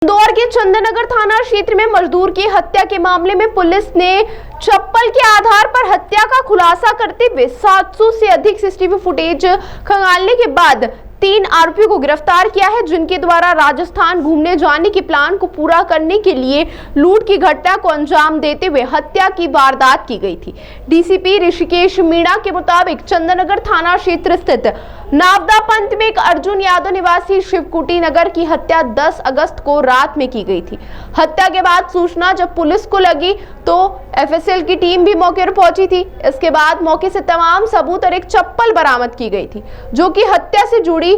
इंदौर के चंदननगर थाना क्षेत्र में मजदूर की हत्या के मामले में पुलिस ने चप्पल के आधार पर हत्या का खुलासा करते हुए 700 से अधिक सीसीटीवी फुटेज खंगालने के बाद 3 आरोपियों को गिरफ्तार किया है, जिनके द्वारा राजस्थान घूमने जाने के प्लान को पूरा करने के लिए लूट की घटना को अंजाम देते हुए हत्या की वारदात की गई थी। डीसीपी ऋषिकेश मीणा के मुताबिक चंदननगर थाना क्षेत्र स्थित नावदा पंत में एक अर्जुन यादव निवासी शिवकुटी नगर की हत्या 10 अगस्त को रात में की गई थी। हत्या के बाद सूचना जब पुलिस को लगी तो एफएसएल की टीम भी मौके पर पहुंची थी। इसके बाद मौके से तमाम सबूत और एक चप्पल बरामद की गई थी, जो कि हत्या से जुड़ी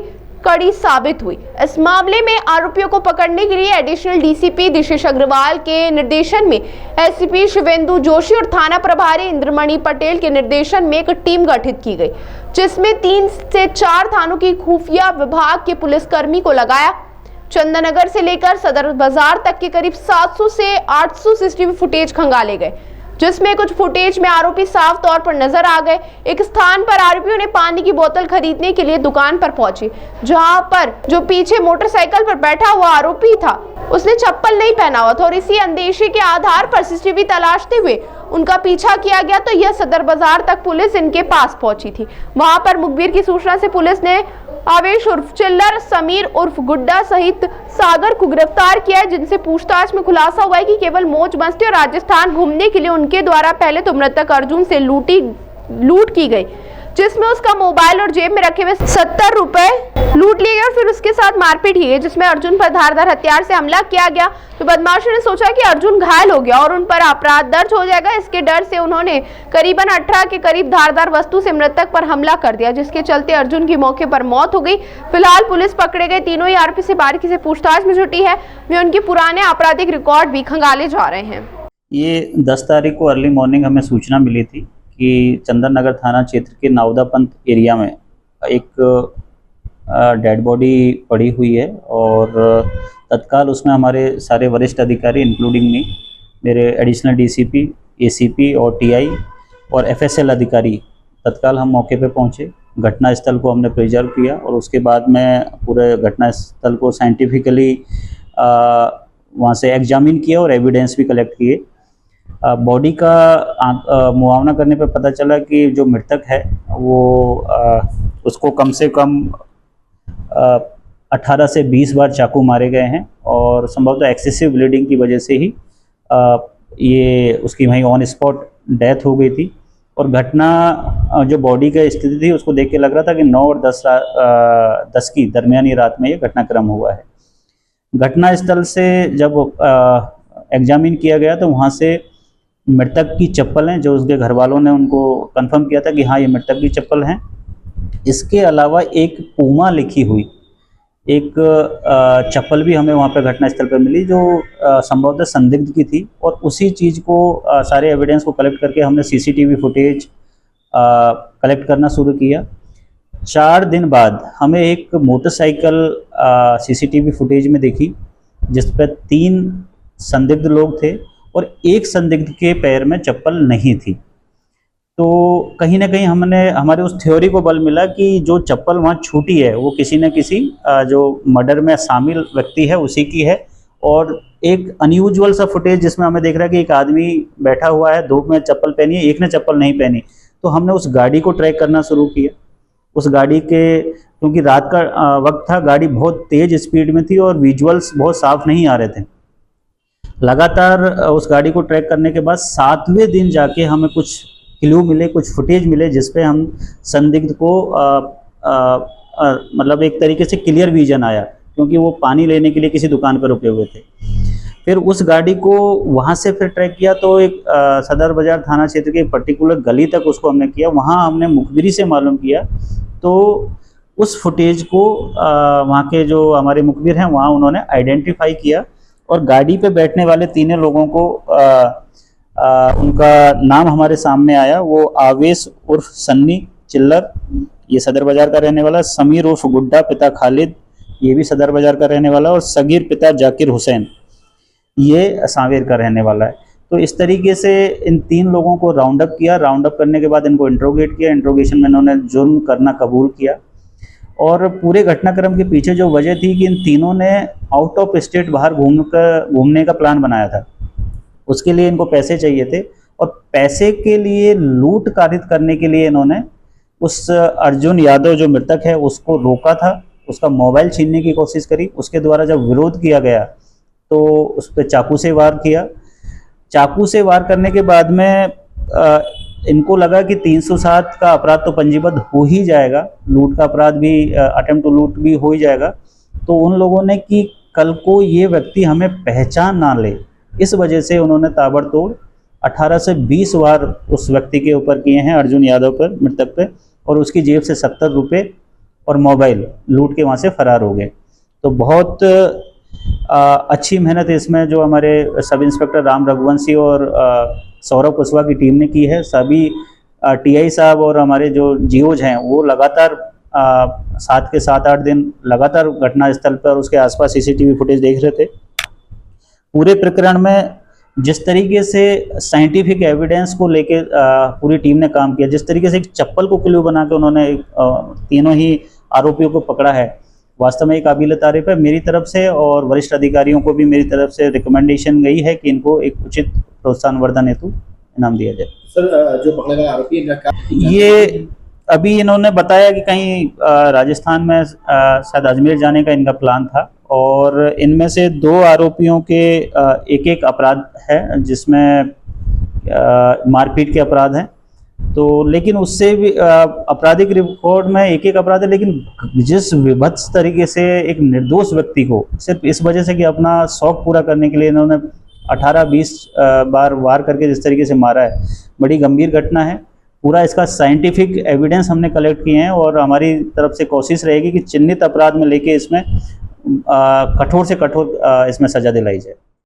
कड़ी साबित हुई। इस मामले में आरोपियों को पकड़ने के लिए एडिशनल डीसीपी दिशेश अग्रवाल के निर्देशन में एसपी शिवेंदु जोशी और थाना प्रभारी इंद्रमणि पटेल के निर्देशन में एक टीम गठित की गई, जिसमें 3 से 4 थानों की खुफिया विभाग के पुलिसकर्मी को लगाया। चंदननगर से लेकर सदर बाजार तक के करीब 700 से 800 सीसीटीवी फुटेज खंगाले गए, जिसमें कुछ फुटेज में आरोपी साफ तौर पर नजर आ गए। एक स्थान पर आरोपियों ने पानी की बोतल खरीदने के लिए दुकान पर पहुंचे, जहां पर जो पीछे मोटरसाइकिल पर बैठा हुआ आरोपी था उसने चप्पल नहीं पहना हुआ था और इसी अंदेशे के आधार पर सीसीटीवी तलाशते हुए उनका पीछा किया गया तो यह सदर बाजार तक पुलिस इनके पास पहुंची थी। वहां पर मुखबिर की सूचना से पुलिस ने आवेश उर्फ चिल्लर, समीर उर्फ गुड्डा सहित सागर को गिरफ्तार किया है, जिनसे पूछताछ में खुलासा हुआ है कि केवल मौज मस्ती और राजस्थान घूमने के लिए उनके द्वारा पहले तो मृतक अर्जुन से लूट की गई, जिसमें उसका मोबाइल और जेब में रखे हुए 70 रुपए लूट लिए गए और फिर उसके साथ मारपीट की गई, जिसमें अर्जुन पर धारदार हथियार से हमला किया गया। तो बदमाशों ने सोचा कि अर्जुन घायल हो गया और उन पर अपराध दर्ज हो जाएगा। इसके डर से उन्होंने करीबन 18 के करीब धारदार वस्तु से मृतक पर हमला कर दिया, जिसके चलते अर्जुन की मौके पर मौत हो गई। फिलहाल पुलिस पकड़े गए तीनों ही आरोपी से बारीकी से पूछताछ में जुटी है। वे उनके पुराने आपराधिक रिकॉर्ड भी खंगाले जा रहे हैं। ये 10 तारीख को अर्ली मॉर्निंग हमें सूचना मिली थी कि चंदननगर थाना क्षेत्र के नावदा पंत एरिया में एक डेड बॉडी पड़ी हुई है और तत्काल उसमें हमारे सारे वरिष्ठ अधिकारी इंक्लूडिंग मी, मेरे एडिशनल डीसीपी, एसीपी और टीआई और एफएसएल अधिकारी तत्काल हम मौके पे पहुंचे। घटना स्थल को हमने प्रिजर्व किया और उसके बाद में पूरे घटना स्थल को साइंटिफिकली वहाँ से एग्जामिन किया और एविडेंस भी कलेक्ट किए। बॉडी का मुआवना करने पर पता चला कि जो मृतक है वो उसको कम से कम 18 से 20 बार चाकू मारे गए हैं और संभवतः एक्सेसिव ब्लीडिंग की वजह से ही ये उसकी वहीं ऑन स्पॉट डेथ हो गई थी। और घटना जो बॉडी की स्थिति थी उसको देख के लग रहा था कि 9 और 10 की दरमियानी रात में ये घटनाक्रम हुआ है। घटना स्थल से जब एग्जामिन किया गया तो वहाँ से मृतक की चप्पल हैं, जो उसके घर वालों ने उनको कंफर्म किया था कि हाँ ये मृतक की चप्पल हैं। इसके अलावा एक पूमा लिखी हुई एक चप्पल भी हमें वहाँ पे घटनास्थल पर मिली, जो संभवतः संदिग्ध की थी। और उसी चीज़ को सारे एविडेंस को कलेक्ट करके हमने सीसीटीवी फुटेज कलेक्ट करना शुरू किया। 4 दिन बाद हमें एक मोटरसाइकिल सीसीटीवी फुटेज में देखी, जिस पर 3 संदिग्ध लोग थे और एक संदिग्ध के पैर में चप्पल नहीं थी। तो कहीं ना कहीं हमारे उस थ्योरी को बल मिला कि जो चप्पल वहाँ छूटी है वो किसी न किसी जो मर्डर में शामिल व्यक्ति है उसी की है। और एक अनयूजुअल सा फुटेज जिसमें हमें देख रहा है कि एक आदमी बैठा हुआ है, धूप में चप्पल पहनी है, एक ने चप्पल नहीं पहनी। तो हमने उस गाड़ी को ट्रैक करना शुरू किया। उस गाड़ी के क्योंकि रात का वक्त था, गाड़ी बहुत तेज स्पीड में थी और विजुअल्स बहुत साफ नहीं आ रहे थे। लगातार उस गाड़ी को ट्रैक करने के बाद 7वें दिन जाके हमें कुछ क्लू मिले, कुछ फुटेज मिले, जिसपे हम संदिग्ध को मतलब एक तरीके से क्लियर विजन आया, क्योंकि वो पानी लेने के लिए किसी दुकान पर रुके हुए थे। फिर उस गाड़ी को वहाँ से फिर ट्रैक किया तो एक सदर बाजार थाना क्षेत्र के पर्टिकुलर गली तक उसको हमने किया। वहाँ हमने मुखबिरी से मालूम किया तो उस फुटेज को वहाँ के जो हमारे मुखबिर हैं वहाँ उन्होंने आइडेंटिफाई किया और गाड़ी पे बैठने वाले 3 लोगों को उनका नाम हमारे सामने आया। वो आवेश उर्फ सन्नी चिल्लर, ये सदर बाजार का रहने वाला, समीर उर्फ गुड्डा पिता खालिद, ये भी सदर बाजार का रहने वाला, और सगीर पिता जाकिर हुसैन, ये सांवेर का रहने वाला है। तो इस तरीके से इन 3 लोगों को राउंड अप किया। राउंड अप करने के बाद इनको इंट्रोगेट किया। इंट्रोगेशन में इन्होंने जुर्म करना कबूल किया और पूरे घटनाक्रम के पीछे जो वजह थी कि इन तीनों ने आउट ऑफ स्टेट बाहर घूमने का प्लान बनाया था। उसके लिए इनको पैसे चाहिए थे और पैसे के लिए लूट कारित करने के लिए इन्होंने उस अर्जुन यादव जो मृतक है उसको रोका था, उसका मोबाइल छीनने की कोशिश करी। उसके द्वारा जब विरोध किया गया तो उस पर चाकू से वार किया। चाकू से वार करने के बाद में इनको लगा कि 307 का अपराध तो पंजीबद्ध हो ही जाएगा, लूट का अपराध भी, अटेम्प्ट टू लूट भी हो ही जाएगा। तो उन लोगों ने कि कल को ये व्यक्ति हमें पहचान ना ले, इस वजह से उन्होंने ताबड़तोड़ 18 से 20 वार उस व्यक्ति के ऊपर किए हैं, अर्जुन यादव पर, मृतक पे, और उसकी जेब से 70 रुपये और मोबाइल लूट के वहाँ से फरार हो गए। तो बहुत अच्छी मेहनत इसमें जो हमारे सब इंस्पेक्टर राम रघुवंशी और सौरभ कुशवाहा की टीम ने की है। सभी टीआई साहब और हमारे जो जीओज हैं वो लगातार 7 के 7-8 दिन लगातार घटनास्थल पर और उसके आसपास सीसीटीवी फुटेज देख रहे थे। पूरे प्रकरण में जिस तरीके से साइंटिफिक एविडेंस को लेके पूरी टीम ने काम किया, जिस तरीके से एक चप्पल को क्लू बना के उन्होंने तीनों ही आरोपियों को पकड़ा है, वास्तव में एक काबिल तारीफ है। मेरी तरफ से और वरिष्ठ अधिकारियों को भी मेरी तरफ से रिकमेंडेशन गई है कि इनको एक उचित प्रोत्साहन वर्धन हेतु इनाम दिया जाए। सर, जो पकड़े गए आरोपी ये अभी इन्होंने बताया कि कहीं राजस्थान में शायद अजमेर जाने का इनका प्लान था और इनमें से 2 आरोपियों के एक अपराध है जिसमें मारपीट के अपराध हैं। तो लेकिन उससे भी आपराधिक रिकॉर्ड में एक अपराध है, लेकिन जिस विभत्स तरीके से एक निर्दोष व्यक्ति को सिर्फ इस वजह से कि अपना शौक पूरा करने के लिए इन्होंने 18-20 बार वार करके जिस तरीके से मारा है, बड़ी गंभीर घटना है। पूरा इसका साइंटिफिक एविडेंस हमने कलेक्ट किए हैं और हमारी तरफ से कोशिश रहेगी कि चिन्हित अपराध में लेके इसमें कठोर से कठोर इसमें सजा दिलाई जाए।